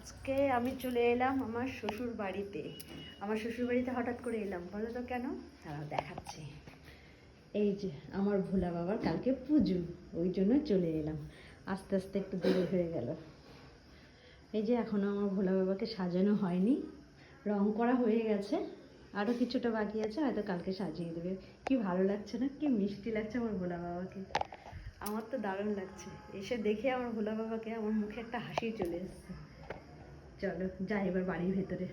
আজকে আমি চলে এলাম আমার শ্বশুর বাড়িতে। আমার শ্বশুর বাড়িতে হঠাৎ করে এলাম, বলো তো কেন? হ্যাঁ, দেখাচ্ছি। এই যে আমার ভোলা বাবার কালকে পুজো, ওই জন্য চলে এলাম। আস্তে আস্তে একটু দেরি হয়ে গেল। এই যে এখনও আমার ভোলা বাবাকে সাজানো হয়নি, রং করা হয়ে গেছে, আরও কিছুটা বাকি আছে, হয়তো কালকে সাজিয়ে দেবে। কি ভালো লাগছে না? কি মিষ্টি লাগছে আমার ভোলা বাবাকে। আমার তো দারুণ লাগছে। এসে দেখে আমার ভোলা বাবাকে আমার মুখে একটা হাসি চলে এসছে। চলো যাই এবার বাড়ির ভেতরে।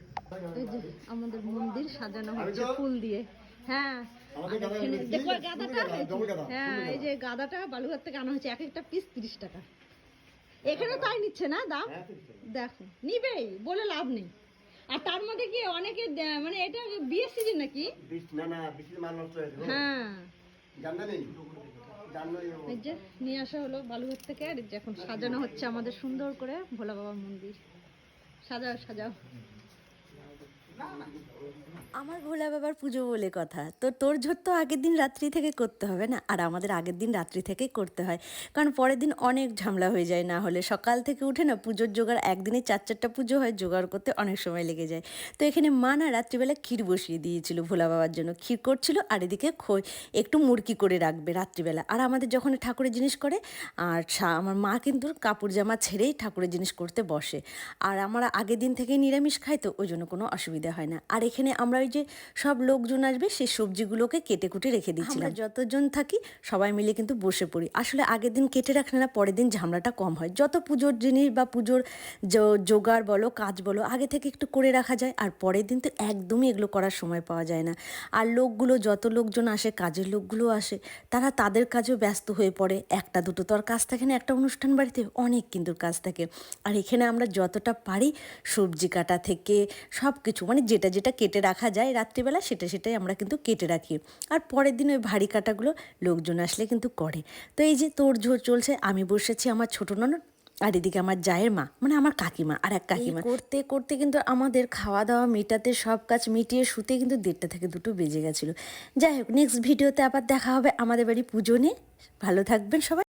এই যে আমাদের মন্দির সাজানো হচ্ছে ফুল দিয়ে। হ্যাঁ, দেখো গাঁদাটা। হ্যাঁ, এই যে গাঁদাটা বালুঘাট থেকে আনা হয়েছে, এক একটা পিস 30 টাকা। এখানে তাই নিচ্ছে না দাম? দেখো, নিবেই বলে লাভ নেই। আর তার মধ্যে কি অনেকে মানে এটা বিয়ের সিজন নাকি? হ্যাঁ, এই যে নিয়ে আসা হলো বালুঘাট থেকে, আর এখন সাজানো হচ্ছে আমাদের সুন্দর করে ভোলা বাবার মন্দির। সাজাও সাজাও। আমার ভোলা বাবার পুজো বলে কথা, তো তোর ঝোর তো আগের দিন রাত্রি থেকে করতে হবে না, আর আমাদের আগের দিন রাত্রি থেকেই করতে হয়, কারণ পরের দিন অনেক ঝামেলা হয়ে যায়। না হলে সকাল থেকে উঠে না পুজোর জোগাড়, একদিনে 4-4টা পুজো হয়, জোগাড় করতে অনেক সময় লেগে যায়। তো এখানে মা না রাত্রিবেলা ক্ষীর বসিয়ে দিয়েছিল ভোলা বাবার জন্য, ক্ষীর করছিল, আর এদিকে একটু মুড়কি করে রাখবে রাত্রিবেলা। আর আমাদের যখন ঠাকুরের জিনিস করে, আর আমার মা কিন্তু কাপড় জামা ছেড়েই ঠাকুরের জিনিস করতে বসে। আর আমরা আগের দিন থেকেই নিরামিষ খাই, তো ওই জন্য কোনো অসুবিধা হয় না। আর এখানে আমরা ওই যে সব লোকজন আসবে, সেই সবজিগুলোকে কেটে কুটে রেখে দিচ্ছিলাম। আমরা যতজন থাকি সবাই মিলে কিন্তু বসে পড়ি। আসলে আগের দিন কেটে রাখলে না পরের দিন ঝামেলাটা কম হয়। যত পুজোর জিনিস বা পুজোর জোগাড় বলো, কাজ বলো, আগে থেকে একটু করে রাখা যায়, আর পরের দিন তো একদমই এগুলো করার সময় পাওয়া যায় না। আর লোকগুলো, যত লোকজন আসে, কাজের লোকগুলো আসে, তারা তাদের কাজেও ব্যস্ত হয়ে পড়ে। একটা দুটো তো আর কাজ থাকে না একটা অনুষ্ঠান বাড়িতে, অনেক কিন্তু কাজ থাকে। আর এখানে আমরা যতটা পারি সবজি কাটা থেকে সব কিছু, মানে যেটা যেটা কেটে রাখা যায় রাত্রিবেলা, সেটাই আমরা কিন্তু কেটে রাখি। আর পরের দিন ওই ভারী কাটাগুলো লোকজন আসলে কিন্তু করে। তো এই যে তোড়জোড় চলছে, আমি বসেছি আমার ছোটো ননদ, আর এদিকে আমার জায়ের মা, মানে আমার কাকিমা, আর এক কাকিমা। করতে করতে কিন্তু আমাদের খাওয়া দাওয়া মেটাতে, সব কাজ মিটিয়ে শুতে কিন্তু 1:30 থেকে 2টো বেজে গেছিলো। যাই হোক, নেক্সট ভিডিওতে আবার দেখা হবে আমাদের বাড়ি পুজো নিয়ে। ভালো থাকবেন সবাই।